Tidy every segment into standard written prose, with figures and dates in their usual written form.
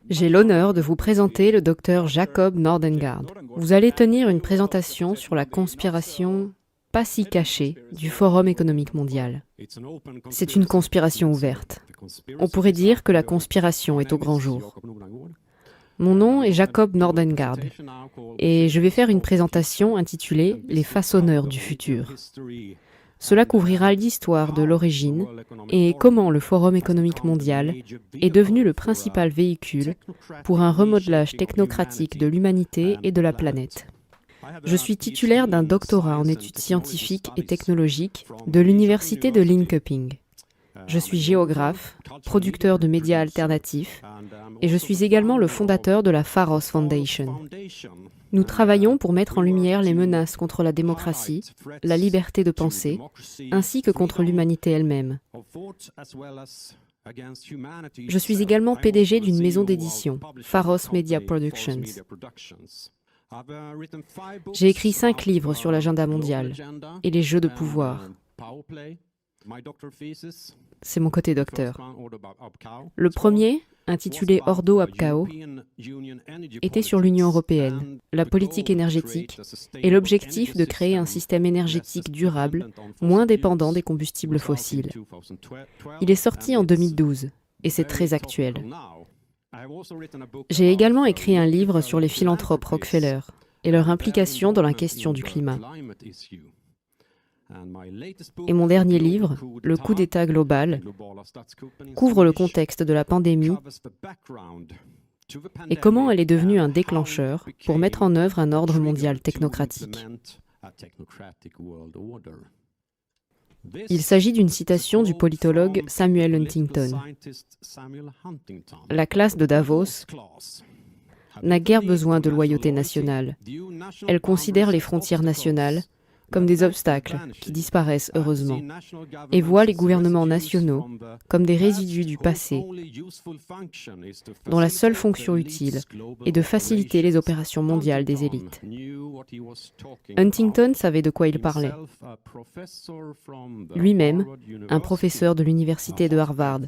J'ai l'honneur de vous présenter le docteur Jacob Nordengaard. Vous allez tenir une présentation sur la conspiration pas si cachée du Forum économique mondial. C'est une conspiration ouverte. On pourrait dire que la conspiration est au grand jour. Mon nom est Jacob Nordengaard et je vais faire une présentation intitulée « Les façonneurs du futur ». Cela couvrira l'histoire de l'origine et comment le Forum économique mondial est devenu le principal véhicule pour un remodelage technocratique de l'humanité et de la planète. Je suis titulaire d'un doctorat en études scientifiques et technologiques de l'université de Linköping. Je suis géographe, producteur de médias alternatifs et je suis également le fondateur de la Pharos Foundation. Nous travaillons pour mettre en lumière les menaces contre la démocratie, la liberté de penser, ainsi que contre l'humanité elle-même. Je suis également PDG d'une maison d'édition, Pharos Media Productions. J'ai écrit 5 livres sur l'agenda mondial et les jeux de pouvoir. C'est mon côté docteur. Le premier, intitulé Ordo ab Chao, était sur l'Union européenne, la politique énergétique et l'objectif de créer un système énergétique durable, moins dépendant des combustibles fossiles. Il est sorti en 2012 et c'est très actuel. J'ai également écrit un livre sur les philanthropes Rockefeller et leur implication dans la question du climat. Et mon dernier livre, Le coup d'État global, couvre le contexte de la pandémie et comment elle est devenue un déclencheur pour mettre en œuvre un ordre mondial technocratique. Il s'agit d'une citation du politologue Samuel Huntington. La classe de Davos n'a guère besoin de loyauté nationale. Elle considère les frontières nationales comme des obstacles qui disparaissent heureusement, et voit les gouvernements nationaux comme des résidus du passé, dont la seule fonction utile est de faciliter les opérations mondiales des élites. Huntington savait de quoi il parlait. Lui-même, un professeur de l'université de Harvard,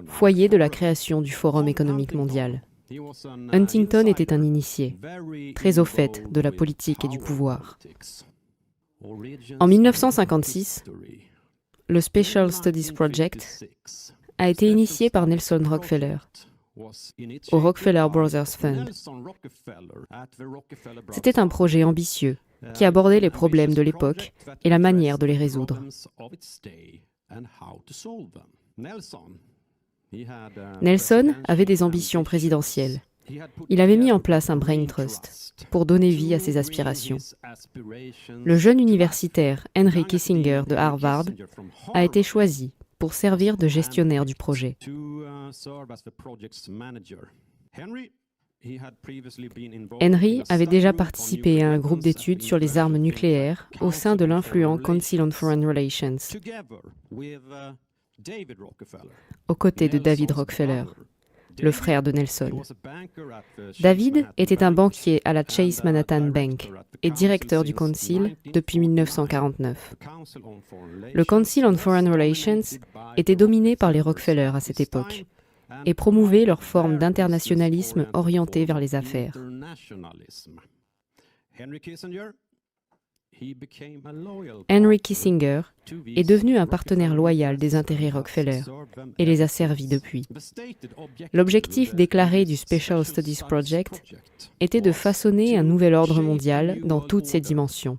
foyer de la création du Forum économique mondial. Huntington était un initié, très au fait de la politique et du pouvoir. En 1956, le Special Studies Project a été initié par Nelson Rockefeller au Rockefeller Brothers Fund. C'était un projet ambitieux qui abordait les problèmes de l'époque et la manière de les résoudre. Nelson avait des ambitions présidentielles. Il avait mis en place un brain trust pour donner vie à ses aspirations. Le jeune universitaire Henry Kissinger de Harvard a été choisi pour servir de gestionnaire du projet. Henry avait déjà participé à un groupe d'études sur les armes nucléaires au sein de l'influent Council on Foreign Relations, aux côtés de David Rockefeller, le frère de Nelson. David était un banquier à la Chase Manhattan Bank et directeur du Council depuis 1949. Le Council on Foreign Relations était dominé par les Rockefeller à cette époque et promouvait leur forme d'internationalisme orienté vers les affaires. Henry Kissinger est devenu un partenaire loyal des intérêts Rockefeller et les a servis depuis. L'objectif déclaré du Special Studies Project était de façonner un nouvel ordre mondial dans toutes ses dimensions,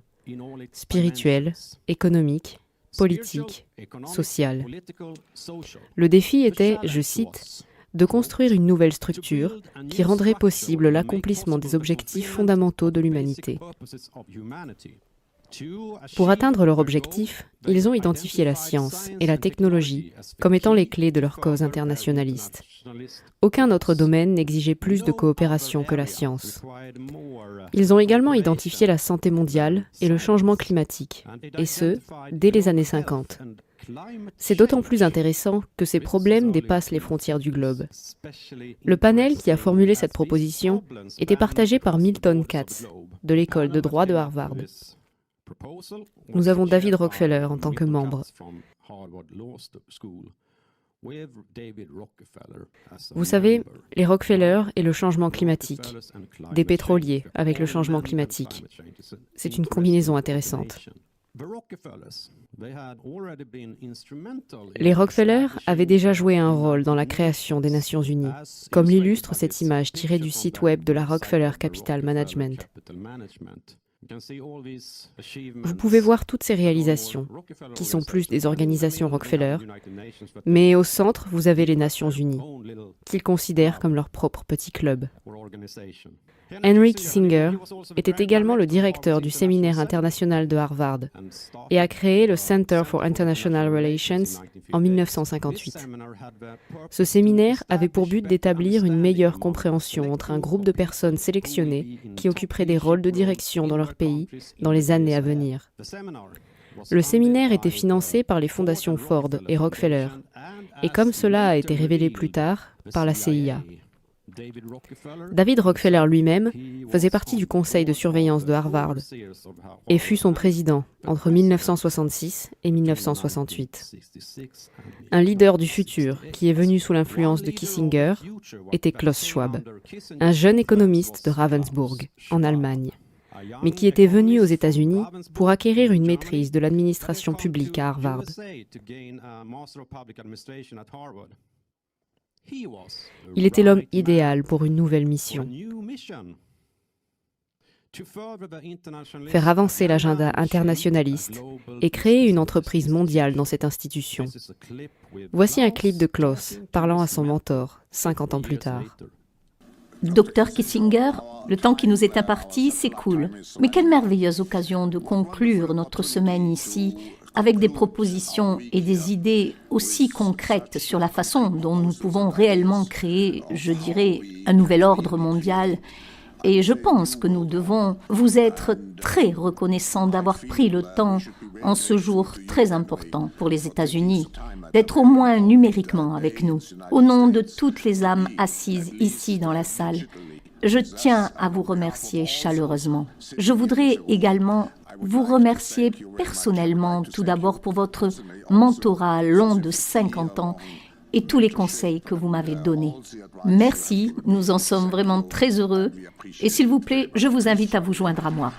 spirituelle, économique, politique, sociale. Le défi était, je cite, de construire une nouvelle structure qui rendrait possible l'accomplissement des objectifs fondamentaux de l'humanité. Pour atteindre leur objectif, ils ont identifié la science et la technologie comme étant les clés de leur cause internationaliste. Aucun autre domaine n'exigeait plus de coopération que la science. Ils ont également identifié la santé mondiale et le changement climatique, et ce, dès les années 50. C'est d'autant plus intéressant que ces problèmes dépassent les frontières du globe. Le panel qui a formulé cette proposition était partagé par Milton Katz, de l'école de droit de Harvard. Nous avons David Rockefeller en tant que membre. Vous savez, les Rockefeller et le changement climatique, des pétroliers avec le changement climatique, c'est une combinaison intéressante. Les Rockefeller avaient déjà joué un rôle dans la création des Nations Unies, comme l'illustre cette image tirée du site web de la Rockefeller Capital Management. Vous pouvez voir toutes ces réalisations, qui sont plus des organisations Rockefeller, mais au centre, vous avez les Nations Unies, qu'ils considèrent comme leur propre petit club. Henry Kissinger était également le directeur du séminaire international de Harvard et a créé le Center for International Relations en 1958. Ce séminaire avait pour but d'établir une meilleure compréhension entre un groupe de personnes sélectionnées qui occuperaient des rôles de direction dans leur pays dans les années à venir. Le séminaire était financé par les fondations Ford et Rockefeller, et comme cela a été révélé plus tard, par la CIA. David Rockefeller lui-même faisait partie du conseil de surveillance de Harvard et fut son président entre 1966 et 1968. Un leader du futur qui est venu sous l'influence de Kissinger était Klaus Schwab, un jeune économiste de Ravensburg, en Allemagne, mais qui était venu aux États-Unis pour acquérir une maîtrise de l'administration publique à Harvard. Il était l'homme idéal pour une nouvelle mission. Faire avancer l'agenda internationaliste et créer une entreprise mondiale dans cette institution. Voici un clip de Klaus parlant à son mentor 50 ans plus tard. Docteur Kissinger, le temps qui nous est imparti s'écoule. Mais quelle merveilleuse occasion de conclure notre semaine ici avec des propositions et des idées aussi concrètes sur la façon dont nous pouvons réellement créer, je dirais, un nouvel ordre mondial. Et je pense que nous devons vous être très reconnaissants d'avoir pris le temps, en ce jour très important pour les États-Unis, d'être au moins numériquement avec nous, au nom de toutes les âmes assises ici dans la salle. Je tiens à vous remercier chaleureusement. Je voudrais également vous remercier personnellement, tout d'abord pour votre mentorat long de 50 ans et tous les conseils que vous m'avez donnés. Merci, nous en sommes vraiment très heureux. Et s'il vous plaît, je vous invite à vous joindre à moi.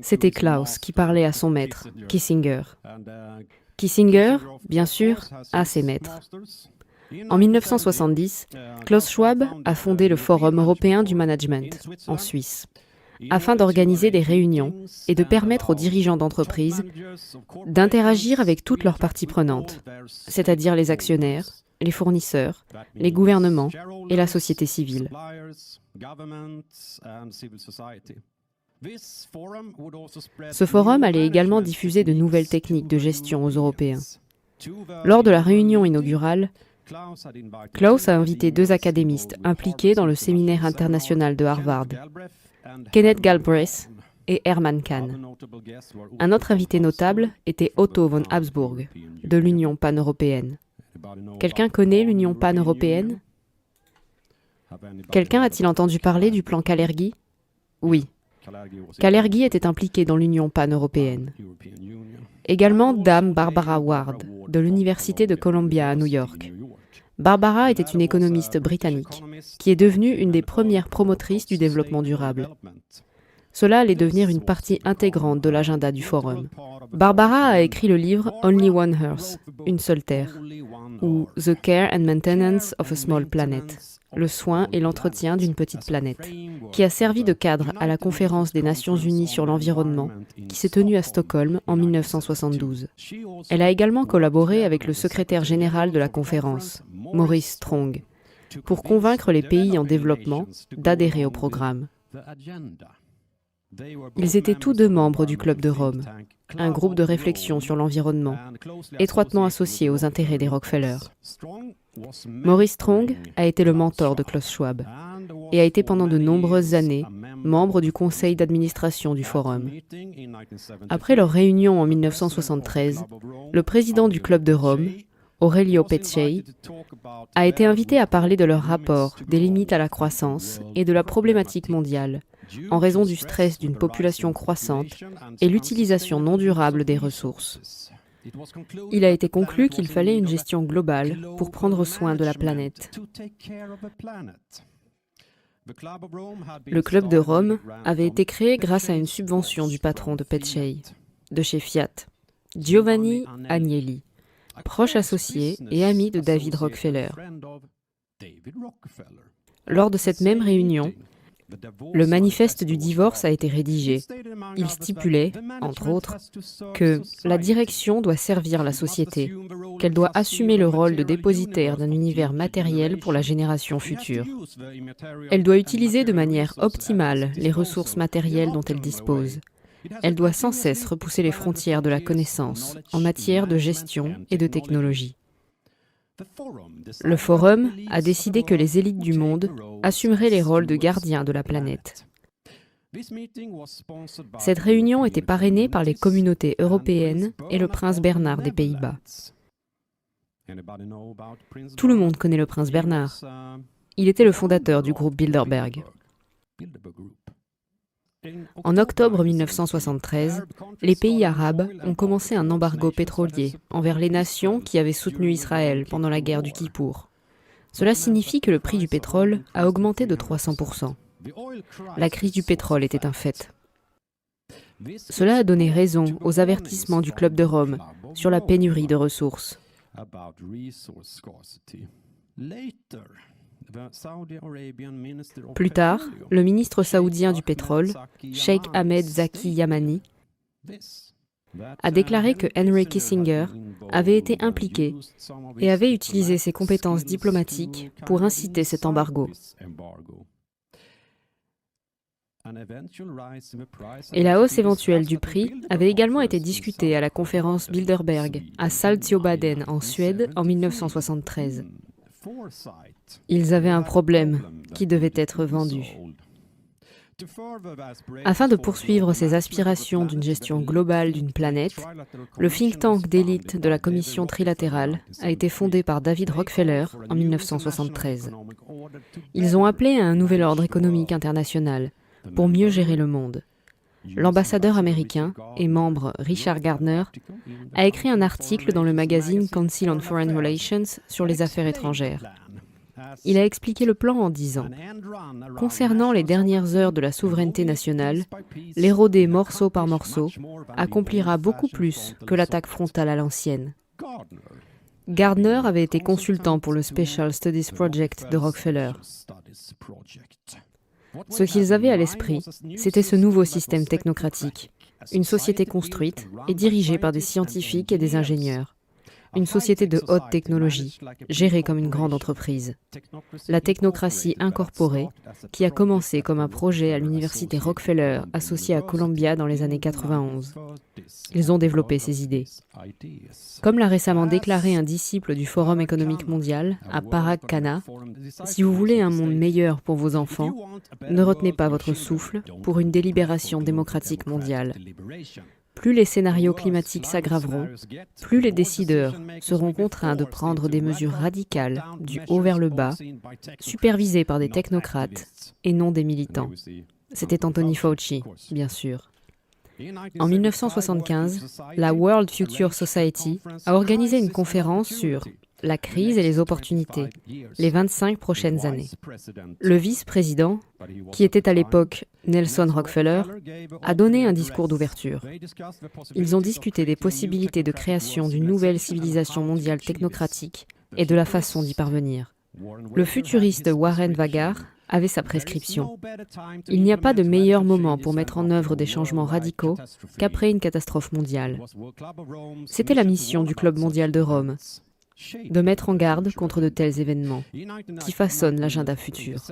C'était Klaus qui parlait à son maître, Kissinger. Kissinger, bien sûr, a ses maîtres. En 1970, Klaus Schwab a fondé le Forum européen du management, en Suisse, afin d'organiser des réunions et de permettre aux dirigeants d'entreprises d'interagir avec toutes leurs parties prenantes, c'est-à-dire les actionnaires, les fournisseurs, les gouvernements et la société civile. Ce forum allait également diffuser de nouvelles techniques de gestion aux Européens. Lors de la réunion inaugurale, Klaus a invité 2 académistes impliqués dans le séminaire international de Harvard, Kenneth Galbraith et Herman Kahn. Un autre invité notable était Otto von Habsburg, de l'Union pan-européenne. Quelqu'un connaît l'Union pan-européenne? Quelqu'un a-t-il entendu parler du plan Kalergi? Oui. Kalergi était impliqué dans l'Union pan-européenne. Également Dame Barbara Ward, de l'Université de Columbia à New York. Barbara était une économiste britannique qui est devenue une des premières promotrices du développement durable. Cela allait devenir une partie intégrante de l'agenda du forum. Barbara a écrit le livre Only One Earth, Une seule terre, ou The Care and Maintenance of a Small Planet, le soin et l'entretien d'une petite planète, qui a servi de cadre à la conférence des Nations Unies sur l'environnement, qui s'est tenue à Stockholm en 1972. Elle a également collaboré avec le secrétaire général de la conférence, Maurice Strong, pour convaincre les pays en développement d'adhérer au programme. Ils étaient tous 2 membres du Club de Rome, un groupe de réflexion sur l'environnement, étroitement associé aux intérêts des Rockefeller. Maurice Strong a été le mentor de Klaus Schwab et a été pendant de nombreuses années membre du conseil d'administration du Forum. Après leur réunion en 1973, le président du Club de Rome, Aurelio Peccei, a été invité à parler de leur rapport des limites à la croissance et de la problématique mondiale, en raison du stress d'une population croissante et l'utilisation non durable des ressources. Il a été conclu qu'il fallait une gestion globale pour prendre soin de la planète. Le Club de Rome avait été créé grâce à une subvention du patron de Petschey, de chez Fiat, Giovanni Agnelli, proche associé et ami de David Rockefeller. Lors de cette même réunion, le manifeste du divorce a été rédigé. Il stipulait, entre autres, que la direction doit servir la société, qu'elle doit assumer le rôle de dépositaire d'un univers matériel pour la génération future. Elle doit utiliser de manière optimale les ressources matérielles dont elle dispose. Elle doit sans cesse repousser les frontières de la connaissance en matière de gestion et de technologie. Le Forum a décidé que les élites du monde assumeraient les rôles de gardiens de la planète. Cette réunion était parrainée par les communautés européennes et le prince Bernard des Pays-Bas. Tout le monde connaît le prince Bernard. Il était le fondateur du groupe Bilderberg. En octobre 1973, les pays arabes ont commencé un embargo pétrolier envers les nations qui avaient soutenu Israël pendant la guerre du Kippour. Cela signifie que le prix du pétrole a augmenté de 300%. La crise du pétrole était un fait. Cela a donné raison aux avertissements du Club de Rome sur la pénurie de ressources. Plus tard, le ministre saoudien du pétrole, Sheikh Ahmed Zaki Yamani, a déclaré que Henry Kissinger avait été impliqué et avait utilisé ses compétences diplomatiques pour inciter cet embargo. Et la hausse éventuelle du prix avait également été discutée à la conférence Bilderberg à Saltsjöbaden en Suède en 1973. Ils avaient un problème qui devait être vendu. Afin de poursuivre ses aspirations d'une gestion globale d'une planète, le think tank d'élite de la Commission trilatérale a été fondé par David Rockefeller en 1973. Ils ont appelé à un nouvel ordre économique international pour mieux gérer le monde. L'ambassadeur américain et membre Richard Gardner a écrit un article dans le magazine Council on Foreign Relations sur les affaires étrangères. Il a expliqué le plan en disant « Concernant les dernières heures de la souveraineté nationale, l'éroder morceau par morceau accomplira beaucoup plus que l'attaque frontale à l'ancienne. » Gardner avait été consultant pour le Special Studies Project de Rockefeller. Ce qu'ils avaient à l'esprit, c'était ce nouveau système technocratique, une société construite et dirigée par des scientifiques et des ingénieurs. Une société de haute technologie, gérée comme une grande entreprise. La technocratie incorporée, qui a commencé comme un projet à l'université Rockefeller associée à Columbia dans les années 91. Ils ont développé ces idées. Comme l'a récemment déclaré un disciple du Forum économique mondial à Parag Khanna, si vous voulez un monde meilleur pour vos enfants, ne retenez pas votre souffle pour une délibération démocratique mondiale. Plus les scénarios climatiques s'aggraveront, plus les décideurs seront contraints de prendre des mesures radicales du haut vers le bas, supervisées par des technocrates et non des militants. C'était Anthony Fauci, bien sûr. En 1975, la World Future Society a organisé une conférence sur la crise et les opportunités, les 25 prochaines années. Le vice-président, qui était à l'époque Nelson Rockefeller, a donné un discours d'ouverture. Ils ont discuté des possibilités de création d'une nouvelle civilisation mondiale technocratique et de la façon d'y parvenir. Le futuriste Warren Vagar avait sa prescription. Il n'y a pas de meilleur moment pour mettre en œuvre des changements radicaux qu'après une catastrophe mondiale. C'était la mission du Club mondial de Rome, de mettre en garde contre de tels événements qui façonnent l'agenda futur.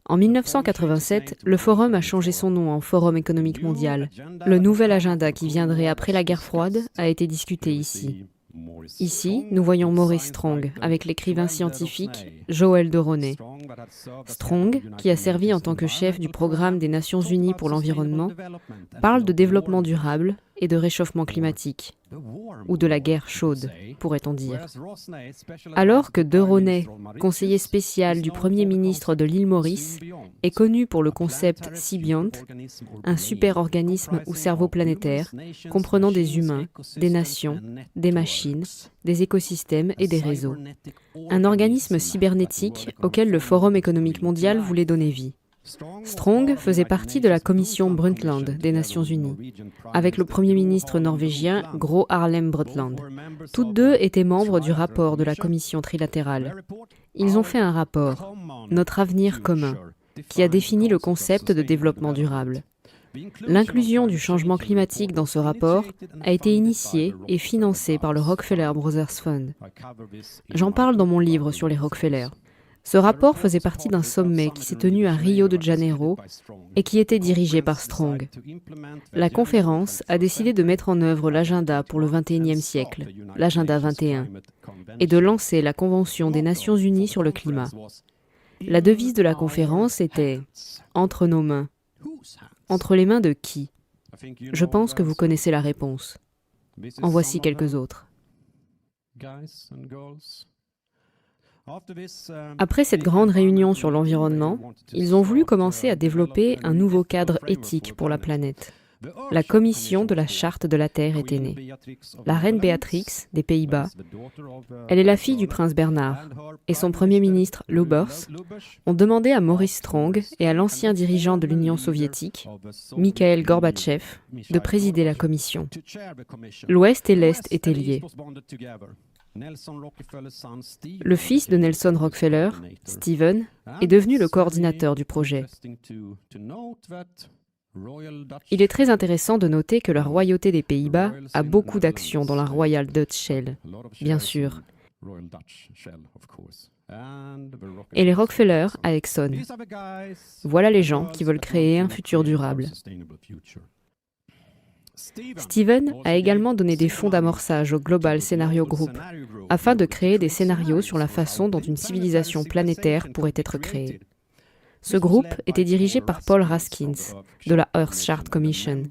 En 1987, le Forum a changé son nom en Forum économique mondial. Le nouvel agenda qui viendrait après la guerre froide a été discuté ici. Ici, nous voyons Maurice Strong avec l'écrivain scientifique Joël de Ronet. Strong, qui a servi en tant que chef du programme des Nations Unies pour l'environnement, parle de développement durable et de réchauffement climatique, ou de la guerre chaude, pourrait-on dire. Alors que De Ronay, conseiller spécial du Premier ministre de l'île Maurice, est connu pour le concept Symbiont, un super-organisme ou cerveau planétaire comprenant des humains, des nations, des machines, des écosystèmes et des réseaux. Un organisme cybernétique auquel le Forum économique mondial voulait donner vie. Strong faisait partie de la commission Brundtland des Nations Unies, avec le Premier ministre norvégien Gro Harlem Brundtland. Toutes deux étaient membres du rapport de la commission trilatérale. Ils ont fait un rapport, Notre avenir commun, qui a défini le concept de développement durable. L'inclusion du changement climatique dans ce rapport a été initiée et financée par le Rockefeller Brothers Fund. J'en parle dans mon livre sur les Rockefeller. Ce rapport faisait partie d'un sommet qui s'est tenu à Rio de Janeiro et qui était dirigé par Strong. La conférence a décidé de mettre en œuvre l'agenda pour le XXIe siècle, l'agenda 21, et de lancer la Convention des Nations Unies sur le climat. La devise de la conférence était « Entre nos mains ». Entre les mains de qui? Je pense que vous connaissez la réponse. En voici quelques autres. Après cette grande réunion sur l'environnement, ils ont voulu commencer à développer un nouveau cadre éthique pour la planète. La commission de la Charte de la Terre était née. La reine Béatrix, des Pays-Bas, elle est la fille du prince Bernhard, et son premier ministre, Lubbers, ont demandé à Maurice Strong et à l'ancien dirigeant de l'Union soviétique, Mikhail Gorbatchev, de présider la commission. L'Ouest et l'Est étaient liés. Le fils de Nelson Rockefeller, Stephen, est devenu le coordinateur du projet. Il est très intéressant de noter que la royauté des Pays-Bas a beaucoup d'actions dans la Royal Dutch Shell, bien sûr, et les Rockefeller à Exxon. Voilà les gens qui veulent créer un futur durable. Stephen a également donné des fonds d'amorçage au Global Scenario Group afin de créer des scénarios sur la façon dont une civilisation planétaire pourrait être créée. Ce groupe était dirigé par Paul Raskins de la Earth-Chart Commission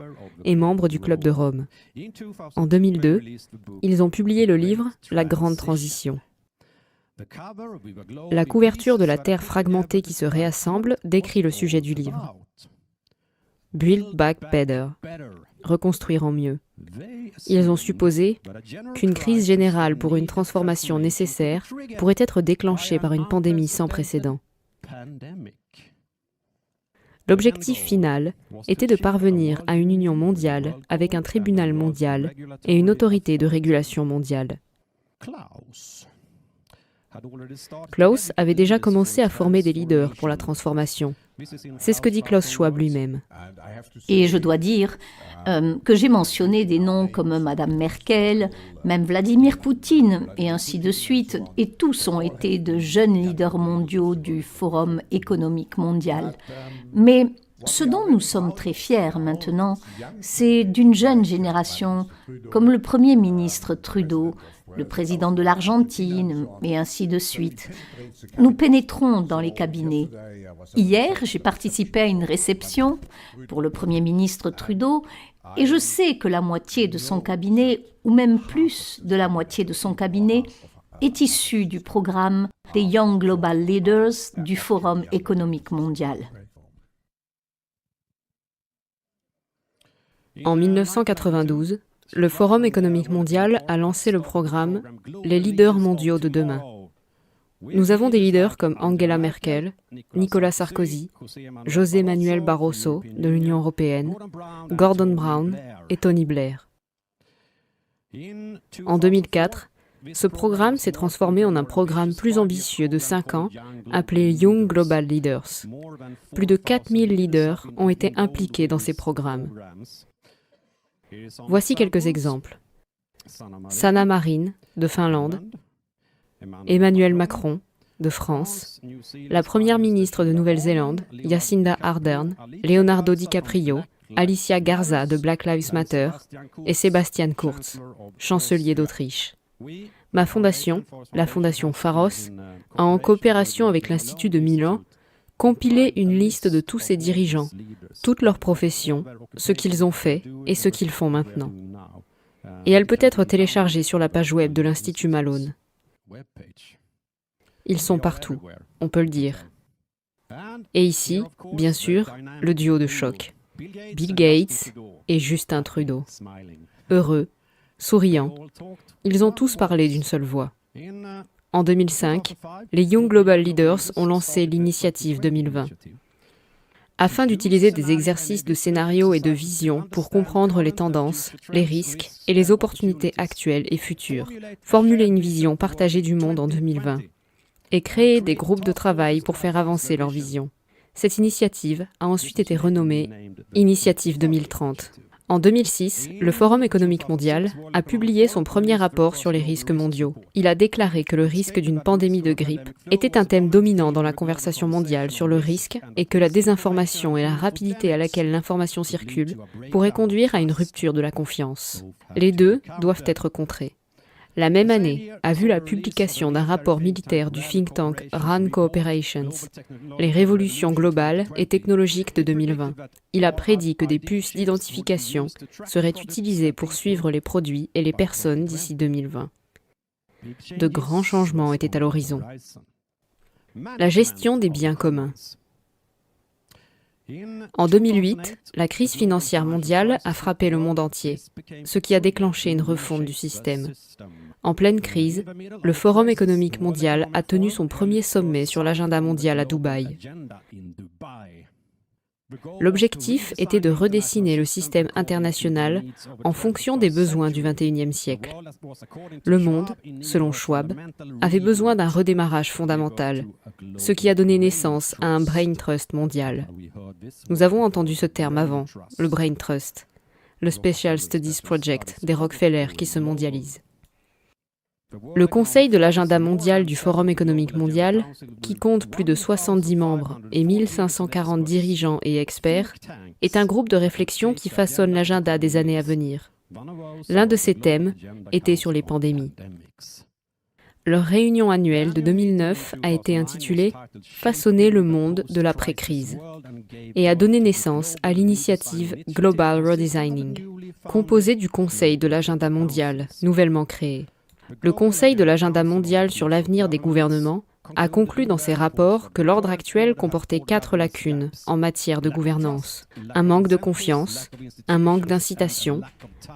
et membre du Club de Rome. En 2002, ils ont publié le livre « La Grande Transition ». La couverture de la Terre fragmentée qui se réassemble décrit le sujet du livre. « Build Back Better » reconstruire en mieux. Ils ont supposé qu'une crise générale pour une transformation nécessaire pourrait être déclenchée par une pandémie sans précédent. L'objectif final était de parvenir à une union mondiale avec un tribunal mondial et une autorité de régulation mondiale. Klaus avait déjà commencé à former des leaders pour la transformation. C'est ce que dit Klaus Schwab lui-même. Et je dois dire que j'ai mentionné des noms comme Madame Merkel, même Vladimir Poutine, et ainsi de suite, et tous ont été de jeunes leaders mondiaux du Forum économique mondial. Mais ce dont nous sommes très fiers maintenant, c'est d'une jeune génération, comme le Premier ministre Trudeau, le président de l'Argentine, et ainsi de suite. Nous pénétrons dans les cabinets. Hier, j'ai participé à une réception pour le Premier ministre Trudeau, et je sais que la moitié de son cabinet, ou même plus de la moitié de son cabinet, est issue du programme des Young Global Leaders du Forum économique mondial. En 1992, le Forum économique mondial a lancé le programme « Les leaders mondiaux de demain ». Nous avons des leaders comme Angela Merkel, Nicolas Sarkozy, José Manuel Barroso de l'Union européenne, Gordon Brown et Tony Blair. En 2004, ce programme s'est transformé en un programme plus ambitieux de 5 ans appelé Young Global Leaders. Plus de 4000 leaders ont été impliqués dans ces programmes. Voici quelques exemples. Sanna Marin, de Finlande, Emmanuel Macron, de France, la première ministre de Nouvelle-Zélande, Jacinda Ardern, Leonardo DiCaprio, Alicia Garza de Black Lives Matter et Sebastian Kurz, chancelier d'Autriche. Ma fondation, la fondation Pharos, a en coopération avec l'Institut de Milan, Compilez une liste de tous ces dirigeants, toutes leurs professions, ce qu'ils ont fait et ce qu'ils font maintenant. Et elle peut être téléchargée sur la page web de l'Institut Malone. Ils sont partout, on peut le dire. Et ici, bien sûr, le duo de choc. Bill Gates et Justin Trudeau. Heureux, souriants, ils ont tous parlé d'une seule voix. En 2005, les Young Global Leaders ont lancé l'initiative 2020. Afin d'utiliser des exercices de scénario et de vision pour comprendre les tendances, les risques et les opportunités actuelles et futures, formuler une vision partagée du monde en 2020 et créer des groupes de travail pour faire avancer leur vision. Cette initiative a ensuite été renommée Initiative 2030. En 2006, le Forum économique mondial a publié son premier rapport sur les risques mondiaux. Il a déclaré que le risque d'une pandémie de grippe était un thème dominant dans la conversation mondiale sur le risque et que la désinformation et la rapidité à laquelle l'information circule pourraient conduire à une rupture de la confiance. Les deux doivent être contrés. La même année a vu la publication d'un rapport militaire du think tank RAND Cooperations, les révolutions globales et technologiques de 2020. Il a prédit que des puces d'identification seraient utilisées pour suivre les produits et les personnes d'ici 2020. De grands changements étaient à l'horizon. La gestion des biens communs. En 2008, la crise financière mondiale a frappé le monde entier, ce qui a déclenché une refonte du système. En pleine crise, le Forum économique mondial a tenu son premier sommet sur l'agenda mondial à Dubaï. L'objectif était de redessiner le système international en fonction des besoins du XXIe siècle. Le monde, selon Schwab, avait besoin d'un redémarrage fondamental, ce qui a donné naissance à un Brain Trust mondial. Nous avons entendu ce terme avant, le Brain Trust, le Special Studies Project des Rockefeller qui se mondialise. Le Conseil de l'agenda mondial du Forum économique mondial, qui compte plus de 70 membres et 1540 dirigeants et experts, est un groupe de réflexion qui façonne l'agenda des années à venir. L'un de ces thèmes était sur les pandémies. Leur réunion annuelle de 2009 a été intitulée « Façonner le monde de l'après-crise » et a donné naissance à l'initiative Global Redesigning, composée du Conseil de l'agenda mondial, nouvellement créé. Le Conseil de l'agenda mondial sur l'avenir des gouvernements a conclu dans ses rapports que l'ordre actuel comportait 4 lacunes en matière de gouvernance. Un manque de confiance, un manque d'incitation,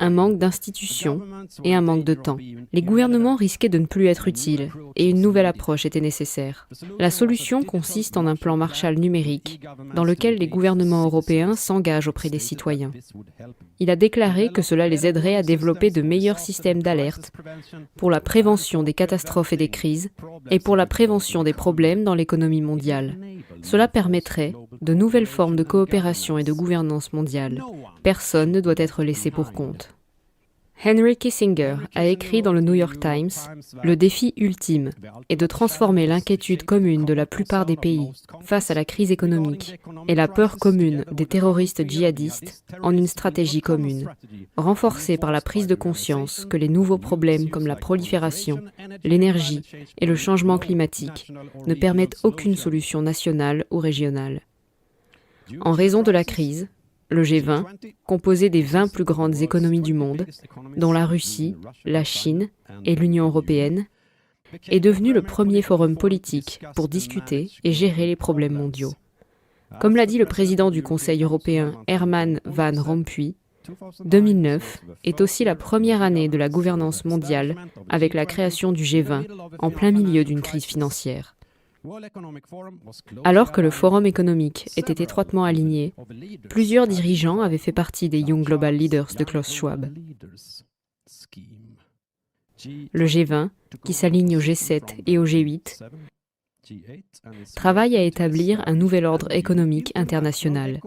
un manque d'institutions et un manque de temps. Les gouvernements risquaient de ne plus être utiles et une nouvelle approche était nécessaire. La solution consiste en un plan Marshall numérique dans lequel les gouvernements européens s'engagent auprès des citoyens. Il a déclaré que cela les aiderait à développer de meilleurs systèmes d'alerte pour la prévention des catastrophes et des crises et pour la prévention des problèmes dans l'économie mondiale. Cela permettrait de nouvelles formes de coopération et de gouvernance mondiale. Personne ne doit être laissé pour compte. Henry Kissinger a écrit dans le New York Times « Le défi ultime est de transformer l'inquiétude commune de la plupart des pays face à la crise économique et la peur commune des terroristes djihadistes en une stratégie commune, renforcée par la prise de conscience que les nouveaux problèmes comme la prolifération, l'énergie et le changement climatique ne permettent aucune solution nationale ou régionale. En raison de la crise, le G20, composé des 20 plus grandes économies du monde, dont la Russie, la Chine et l'Union européenne, est devenu le premier forum politique pour discuter et gérer les problèmes mondiaux. Comme l'a dit le président du Conseil européen Herman Van Rompuy, 2009 est aussi la première année de la gouvernance mondiale avec la création du G20 en plein milieu d'une crise financière. Alors que le Forum économique était étroitement aligné, plusieurs dirigeants avaient fait partie des Young Global Leaders de Klaus Schwab. Le G20, qui s'aligne au G7 et au G8, travaille à établir un nouvel ordre économique international.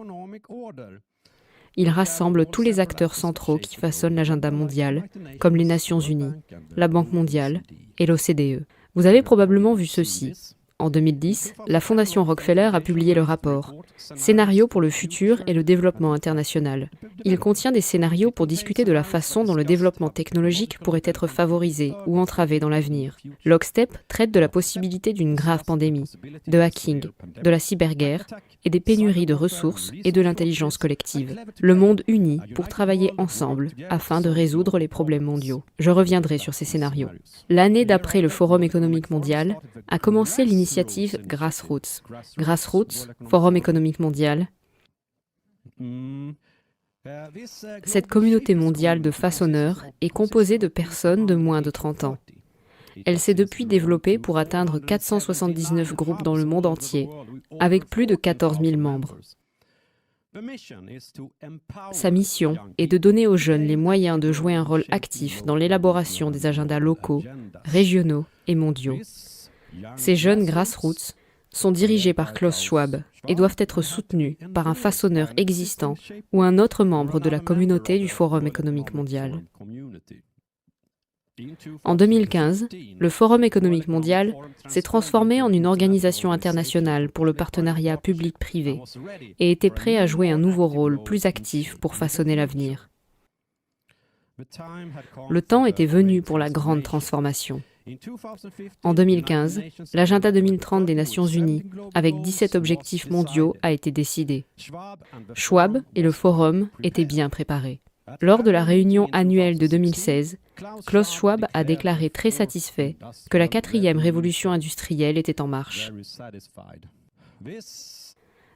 Il rassemble tous les acteurs centraux qui façonnent l'agenda mondial, comme les Nations Unies, la Banque mondiale et l'OCDE. Vous avez probablement vu ceci. En 2010, la Fondation Rockefeller a publié le rapport « Scénarios pour le futur et le développement international ». Il contient des scénarios pour discuter de la façon dont le développement technologique pourrait être favorisé ou entravé dans l'avenir. Lockstep traite de la possibilité d'une grave pandémie, de hacking, de la cyberguerre et des pénuries de ressources et de l'intelligence collective. Le monde uni pour travailler ensemble afin de résoudre les problèmes mondiaux. Je reviendrai sur ces scénarios. L'année d'après le Forum économique mondial a commencé l'initiative Grassroots. Grassroots, Forum économique mondial. Cette communauté mondiale de façonneurs est composée de personnes de moins de 30 ans. Elle s'est depuis développée pour atteindre 479 groupes dans le monde entier, avec plus de 14 000 membres. Sa mission est de donner aux jeunes les moyens de jouer un rôle actif dans l'élaboration des agendas locaux, régionaux et mondiaux. Ces jeunes grassroots sont dirigés par Klaus Schwab et doivent être soutenus par un façonneur existant ou un autre membre de la communauté du Forum économique mondial. En 2015, le Forum économique mondial s'est transformé en une organisation internationale pour le partenariat public-privé et était prêt à jouer un nouveau rôle plus actif pour façonner l'avenir. Le temps était venu pour la grande transformation. En 2015, l'agenda 2030 des Nations Unies, avec 17 objectifs mondiaux, a été décidé. Schwab et le Forum étaient bien préparés. Lors de la réunion annuelle de 2016, Klaus Schwab a déclaré très satisfait que la 4e révolution industrielle était en marche.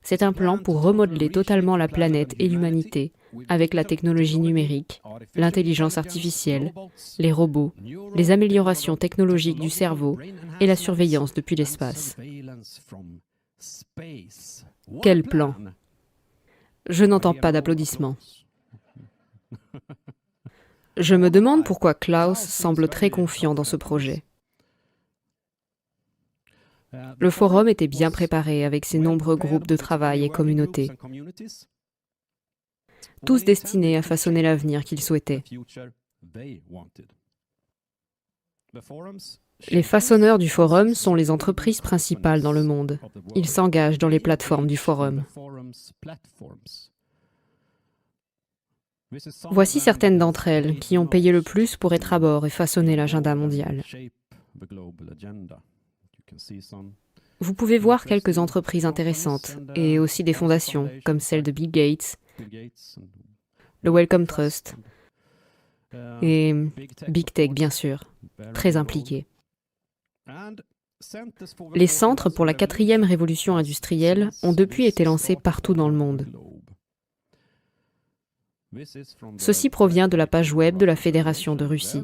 C'est un plan pour remodeler totalement la planète et l'humanité avec la technologie numérique, l'intelligence artificielle, les robots, les améliorations technologiques du cerveau et la surveillance depuis l'espace. Quel plan! Je n'entends pas d'applaudissements. Je me demande pourquoi Klaus semble très confiant dans ce projet. Le forum était bien préparé avec ses nombreux groupes de travail et communautés, tous destinés à façonner l'avenir qu'ils souhaitaient. Les façonneurs du forum sont les entreprises principales dans le monde. Ils s'engagent dans les plateformes du forum. Voici certaines d'entre elles qui ont payé le plus pour être à bord et façonner l'agenda mondial. Vous pouvez voir quelques entreprises intéressantes et aussi des fondations comme celle de Bill Gates, le Wellcome Trust et Big Tech bien sûr, très impliqués. Les centres pour la 4e révolution industrielle ont depuis été lancés partout dans le monde. Ceci provient de la page web de la Fédération de Russie.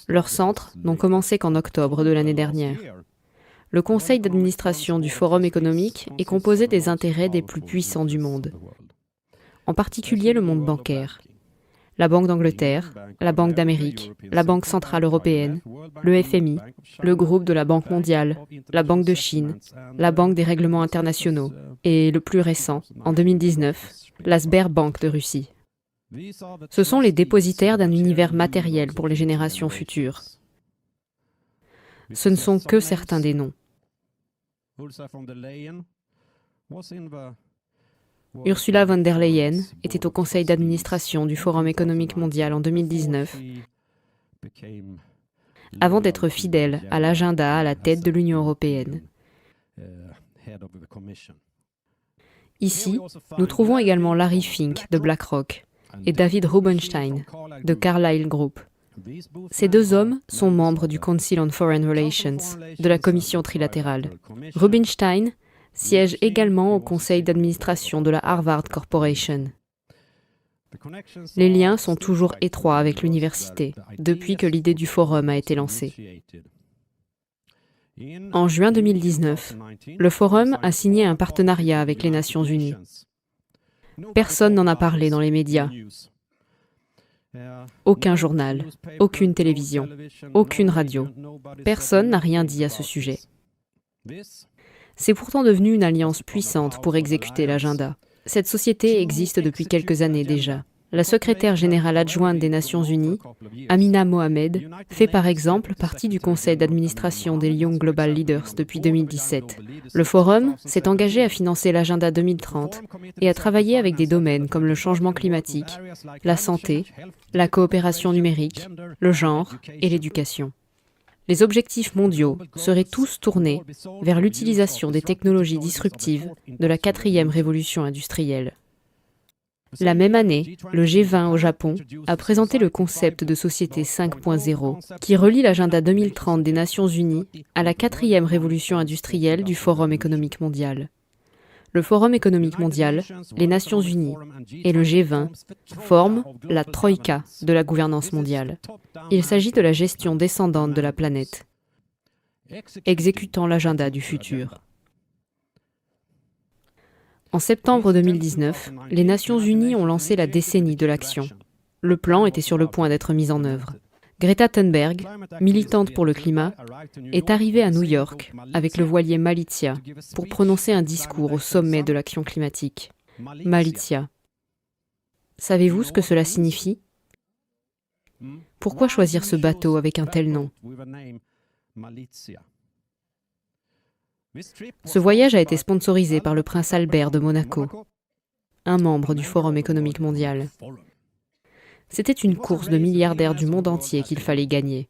Leurs centres n'ont commencé qu'en octobre de l'année dernière. Le conseil d'administration du Forum économique est composé des intérêts des plus puissants du monde, en particulier le monde bancaire. La Banque d'Angleterre, la Banque d'Amérique, la Banque centrale européenne, le FMI, le groupe de la Banque mondiale, la Banque de Chine, la Banque des règlements internationaux et, le plus récent, en 2019, la Sberbank de Russie. Ce sont les dépositaires d'un univers matériel pour les générations futures. Ce ne sont que certains des noms. Ursula von der Leyen était au conseil d'administration du Forum économique mondial en 2019, avant d'être fidèle à l'agenda à la tête de l'Union européenne. Ici, nous trouvons également Larry Fink de BlackRock et David Rubenstein de Carlyle Group. Ces deux hommes sont membres du Council on Foreign Relations, de la commission trilatérale. Rubenstein siège également au conseil d'administration de la Harvard Corporation. Les liens sont toujours étroits avec l'université, depuis que l'idée du forum a été lancée. En juin 2019, le forum a signé un partenariat avec les Nations Unies. Personne n'en a parlé dans les médias. Aucun journal, aucune télévision, aucune radio. Personne n'a rien dit à ce sujet. C'est pourtant devenu une alliance puissante pour exécuter l'agenda. Cette société existe depuis quelques années déjà. La secrétaire générale adjointe des Nations Unies, Amina Mohamed, fait par exemple partie du conseil d'administration des Young Global Leaders depuis 2017. Le forum s'est engagé à financer l'agenda 2030 et à travailler avec des domaines comme le changement climatique, la santé, la coopération numérique, le genre et l'éducation. Les objectifs mondiaux seraient tous tournés vers l'utilisation des technologies disruptives de la 4e révolution industrielle. La même année, le G20 au Japon a présenté le concept de société 5.0 qui relie l'agenda 2030 des Nations Unies à la 4e révolution industrielle du Forum économique mondial. Le Forum économique mondial, les Nations Unies et le G20 forment la Troïka de la gouvernance mondiale. Il s'agit de la gestion descendante de la planète, exécutant l'agenda du futur. En septembre 2019, les Nations Unies ont lancé la décennie de l'action. Le plan était sur le point d'être mis en œuvre. Greta Thunberg, militante pour le climat, est arrivée à New York avec le voilier Malizia pour prononcer un discours au sommet de l'action climatique. Malizia. Savez-vous ce que cela signifie? Pourquoi choisir ce bateau avec un tel nom? Ce voyage a été sponsorisé par le prince Albert de Monaco, un membre du Forum économique mondial. C'était une course de milliardaires du monde entier qu'il fallait gagner.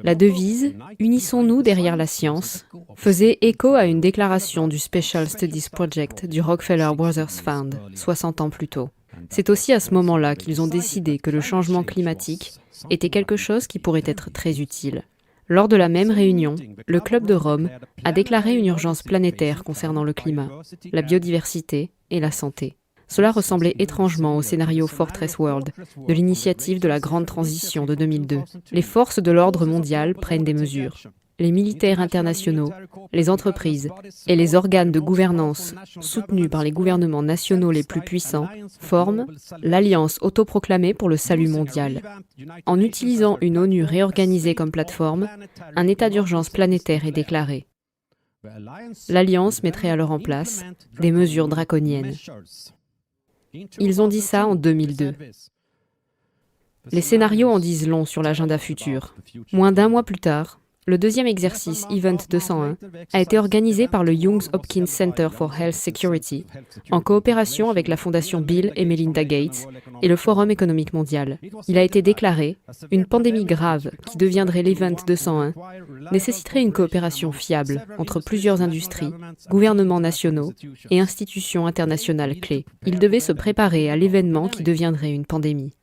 La devise « Unissons-nous derrière la science » faisait écho à une déclaration du Special Studies Project du Rockefeller Brothers Fund, 60 ans plus tôt. C'est aussi à ce moment-là qu'ils ont décidé que le changement climatique était quelque chose qui pourrait être très utile. Lors de la même réunion, le Club de Rome a déclaré une urgence planétaire concernant le climat, la biodiversité et la santé. Cela ressemblait étrangement au scénario Fortress World de l'initiative de la Grande Transition de 2002. Les forces de l'ordre mondial prennent des mesures. Les militaires internationaux, les entreprises et les organes de gouvernance soutenus par les gouvernements nationaux les plus puissants forment l'Alliance autoproclamée pour le salut mondial. En utilisant une ONU réorganisée comme plateforme, un état d'urgence planétaire est déclaré. L'Alliance mettrait alors en place des mesures draconiennes. Ils ont dit ça en 2002. Les scénarios en disent long sur l'agenda futur. Moins d'un mois plus tard, le deuxième exercice Event 201 a été organisé par le Johns Hopkins Center for Health Security en coopération avec la fondation Bill et Melinda Gates et le Forum économique mondial. Il a été déclaré une pandémie grave qui deviendrait l'Event 201 nécessiterait une coopération fiable entre plusieurs industries, gouvernements nationaux et institutions internationales clés. Il devait se préparer à l'événement qui deviendrait une pandémie.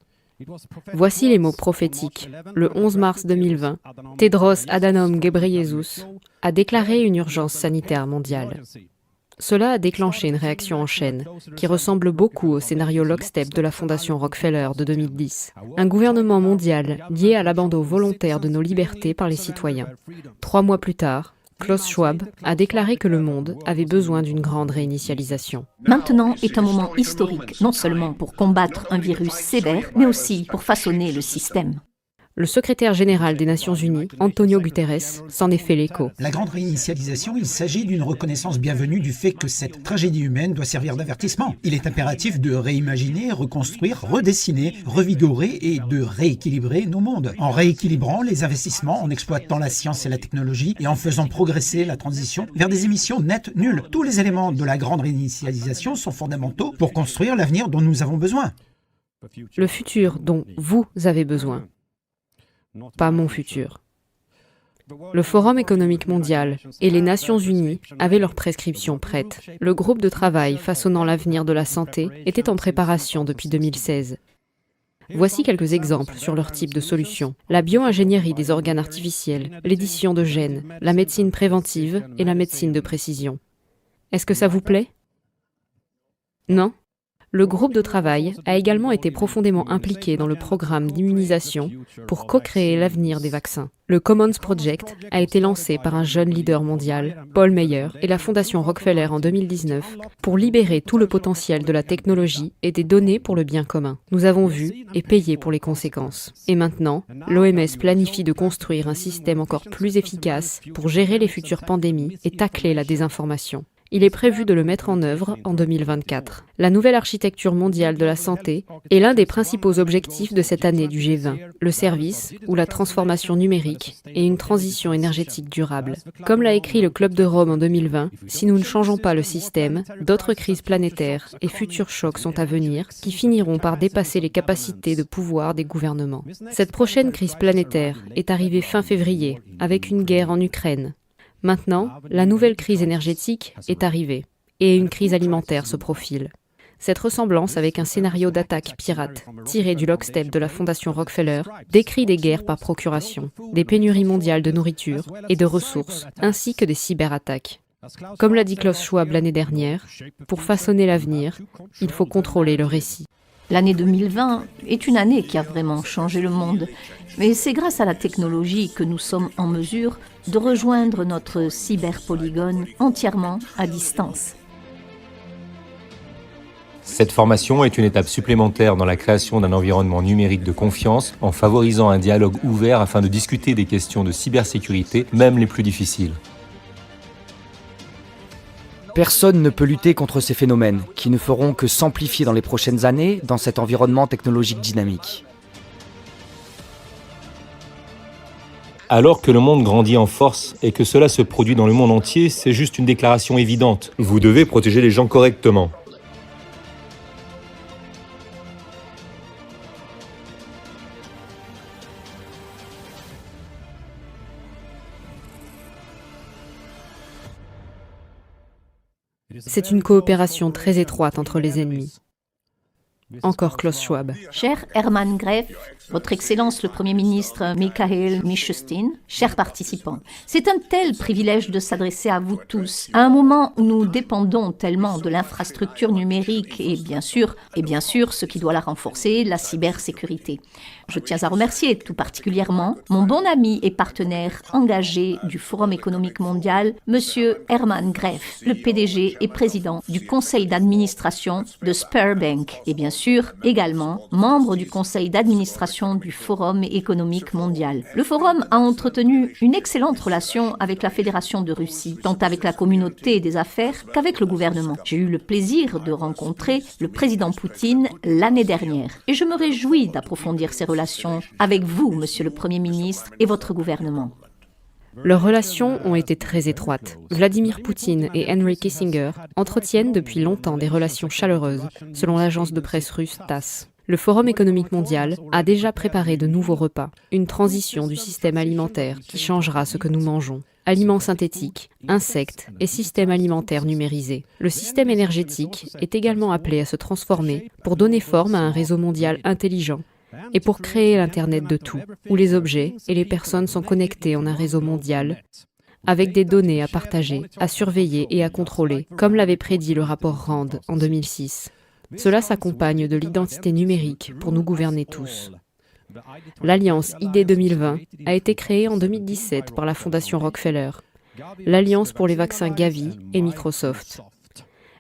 Voici les mots prophétiques. Le 11 mars 2020, Tedros Adhanom Ghebreyesus a déclaré une urgence sanitaire mondiale. Cela a déclenché une réaction en chaîne qui ressemble beaucoup au scénario Lockstep de la Fondation Rockefeller de 2010. Un gouvernement mondial lié à l'abandon volontaire de nos libertés par les citoyens. 3 mois plus tard, Klaus Schwab a déclaré que le monde avait besoin d'une grande réinitialisation. Maintenant est un moment historique, non seulement pour combattre un virus sévère, mais aussi pour façonner le système. Le secrétaire général des Nations Unies, Antonio Guterres, s'en est fait l'écho. La grande réinitialisation, il s'agit d'une reconnaissance bienvenue du fait que cette tragédie humaine doit servir d'avertissement. Il est impératif de réimaginer, reconstruire, redessiner, revigorer et de rééquilibrer nos mondes. En rééquilibrant les investissements, en exploitant la science et la technologie et en faisant progresser la transition vers des émissions nettes nulles. Tous les éléments de la grande réinitialisation sont fondamentaux pour construire l'avenir dont nous avons besoin. Le futur dont vous avez besoin. Pas mon futur. Le Forum économique mondial et les Nations Unies avaient leurs prescriptions prêtes. Le groupe de travail façonnant l'avenir de la santé était en préparation depuis 2016. Voici quelques exemples sur leur type de solutions. La bio-ingénierie des organes artificiels, l'édition de gènes, la médecine préventive et la médecine de précision. Est-ce que ça vous plaît? Non? Le groupe de travail a également été profondément impliqué dans le programme d'immunisation pour co-créer l'avenir des vaccins. Le Commons Project a été lancé par un jeune leader mondial, Paul Meyer, et la Fondation Rockefeller en 2019 pour libérer tout le potentiel de la technologie et des données pour le bien commun. Nous avons vu et payé pour les conséquences. Et maintenant, l'OMS planifie de construire un système encore plus efficace pour gérer les futures pandémies et tacler la désinformation. Il est prévu de le mettre en œuvre en 2024. La nouvelle architecture mondiale de la santé est l'un des principaux objectifs de cette année du G20, le service ou la transformation numérique et une transition énergétique durable. Comme l'a écrit le Club de Rome en 2020, si nous ne changeons pas le système, d'autres crises planétaires et futurs chocs sont à venir qui finiront par dépasser les capacités de pouvoir des gouvernements. Cette prochaine crise planétaire est arrivée fin février avec une guerre en Ukraine. Maintenant, la nouvelle crise énergétique est arrivée et une crise alimentaire se profile. Cette ressemblance avec un scénario d'attaque pirate tiré du lockstep de la Fondation Rockefeller décrit des guerres par procuration, des pénuries mondiales de nourriture et de ressources, ainsi que des cyberattaques. Comme l'a dit Klaus Schwab l'année dernière, pour façonner l'avenir, il faut contrôler le récit. L'année 2020 est une année qui a vraiment changé le monde. Mais c'est grâce à la technologie que nous sommes en mesure de rejoindre notre cyberpolygone entièrement à distance. Cette formation est une étape supplémentaire dans la création d'un environnement numérique de confiance en favorisant un dialogue ouvert afin de discuter des questions de cybersécurité, même les plus difficiles. Personne ne peut lutter contre ces phénomènes, qui ne feront que s'amplifier dans les prochaines années dans cet environnement technologique dynamique. Alors que le monde grandit en force et que cela se produit dans le monde entier, c'est juste une déclaration évidente. Vous devez protéger les gens correctement. C'est une coopération très étroite entre les ennemis. Encore Klaus Schwab. Cher Hermann Greff, Votre Excellence le Premier ministre Michael Mishustin, chers participants, c'est un tel privilège de s'adresser à vous tous, à un moment où nous dépendons tellement de l'infrastructure numérique et bien sûr, ce qui doit la renforcer, la cybersécurité. Je tiens à remercier tout particulièrement mon bon ami et partenaire engagé du Forum économique mondial, Monsieur Hermann Greff, le PDG et président du conseil d'administration de Sberbank et bien sûr également membre du conseil d'administration du Forum économique mondial. Le Forum a entretenu une excellente relation avec la Fédération de Russie, tant avec la communauté des affaires qu'avec le gouvernement. J'ai eu le plaisir de rencontrer le président Poutine l'année dernière et je me réjouis d'approfondir ces relations avec vous, Monsieur le Premier ministre, et votre gouvernement. Leurs relations ont été très étroites. Vladimir Poutine et Henry Kissinger entretiennent depuis longtemps des relations chaleureuses, selon l'agence de presse russe TASS. Le Forum économique mondial a déjà préparé de nouveaux repas, une transition du système alimentaire qui changera ce que nous mangeons. Aliments synthétiques, insectes et systèmes alimentaires numérisés. Le système énergétique est également appelé à se transformer pour donner forme à un réseau mondial intelligent et pour créer l'Internet de tout, où les objets et les personnes sont connectés en un réseau mondial, avec des données à partager, à surveiller et à contrôler, comme l'avait prédit le rapport Rand en 2006. Cela s'accompagne de l'identité numérique pour nous gouverner tous. L'Alliance ID 2020 a été créée en 2017 par la Fondation Rockefeller, l'Alliance pour les vaccins Gavi et Microsoft.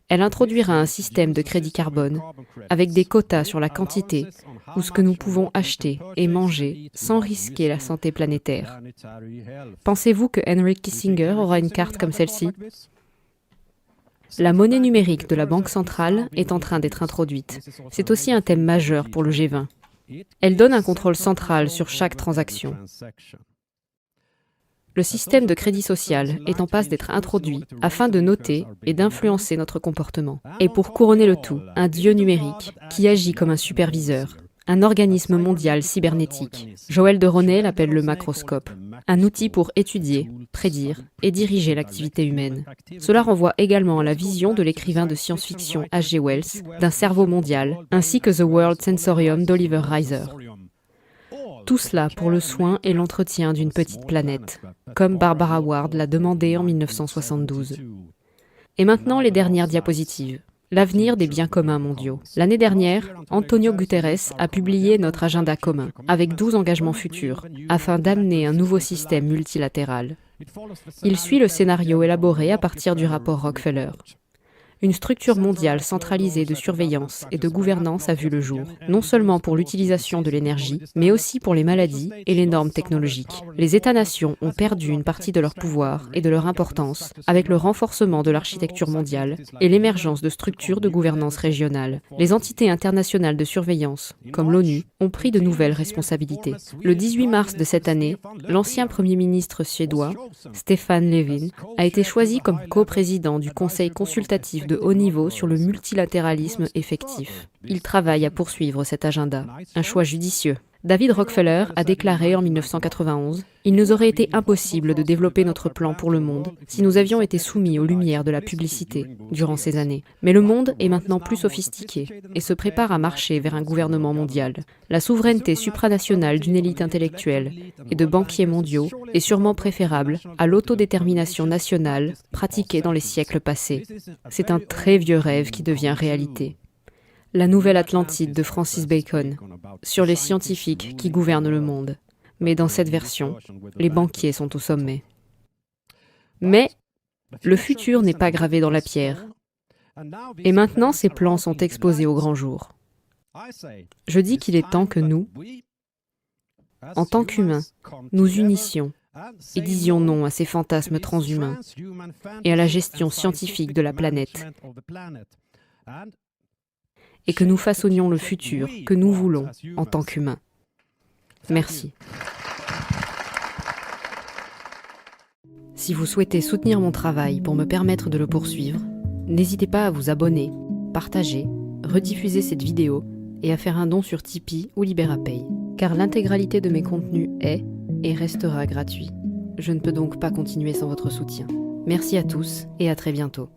Elle introduira un système de crédit carbone avec des quotas sur la quantité ou ce que nous pouvons acheter et manger sans risquer la santé planétaire. Pensez-vous que Henry Kissinger aura une carte comme celle-ci ? La monnaie numérique de la Banque centrale est en train d'être introduite. C'est aussi un thème majeur pour le G20. Elle donne un contrôle central sur chaque transaction. Le système de crédit social est en passe d'être introduit afin de noter et d'influencer notre comportement. Et pour couronner le tout, un dieu numérique qui agit comme un superviseur, un organisme mondial cybernétique. Joël de Ronet l'appelle le macroscope, un outil pour étudier, prédire et diriger l'activité humaine. Cela renvoie également à la vision de l'écrivain de science-fiction H.G. Wells d'un cerveau mondial, ainsi que The World Sensorium d'Oliver Reiser. Tout cela pour le soin et l'entretien d'une petite planète, comme Barbara Ward l'a demandé en 1972. Et maintenant les dernières diapositives. L'avenir des biens communs mondiaux. L'année dernière, Antonio Guterres a publié notre agenda commun, avec 12 engagements futurs, afin d'amener un nouveau système multilatéral. Il suit le scénario élaboré à partir du rapport Rockefeller. Une structure mondiale centralisée de surveillance et de gouvernance a vu le jour, non seulement pour l'utilisation de l'énergie, mais aussi pour les maladies et les normes technologiques. Les États-nations ont perdu une partie de leur pouvoir et de leur importance avec le renforcement de l'architecture mondiale et l'émergence de structures de gouvernance régionale. Les entités internationales de surveillance, comme l'ONU, ont pris de nouvelles responsabilités. Le 18 mars de cette année, l'ancien Premier ministre suédois, Stefan Löfven, a été choisi comme coprésident du Conseil consultatif de haut niveau sur le multilatéralisme effectif. Il travaille à poursuivre cet agenda, un choix judicieux. David Rockefeller a déclaré en 1991 « Il nous aurait été impossible de développer notre plan pour le monde si nous avions été soumis aux lumières de la publicité durant ces années. Mais le monde est maintenant plus sophistiqué et se prépare à marcher vers un gouvernement mondial. La souveraineté supranationale d'une élite intellectuelle et de banquiers mondiaux est sûrement préférable à l'autodétermination nationale pratiquée dans les siècles passés. C'est un très vieux rêve qui devient réalité. » La Nouvelle Atlantide de Francis Bacon, sur les scientifiques qui gouvernent le monde. Mais dans cette version, les banquiers sont au sommet. Mais le futur n'est pas gravé dans la pierre. Et maintenant, ces plans sont exposés au grand jour. Je dis qu'il est temps que nous, en tant qu'humains, nous unissions et disions non à ces fantasmes transhumains et à la gestion scientifique de la planète, et que nous façonnions le futur que nous voulons en tant qu'humains. Merci. Si vous souhaitez soutenir mon travail pour me permettre de le poursuivre, n'hésitez pas à vous abonner, partager, rediffuser cette vidéo et à faire un don sur Tipeee ou Liberapay, car l'intégralité de mes contenus est et restera gratuit. Je ne peux donc pas continuer sans votre soutien. Merci à tous et à très bientôt.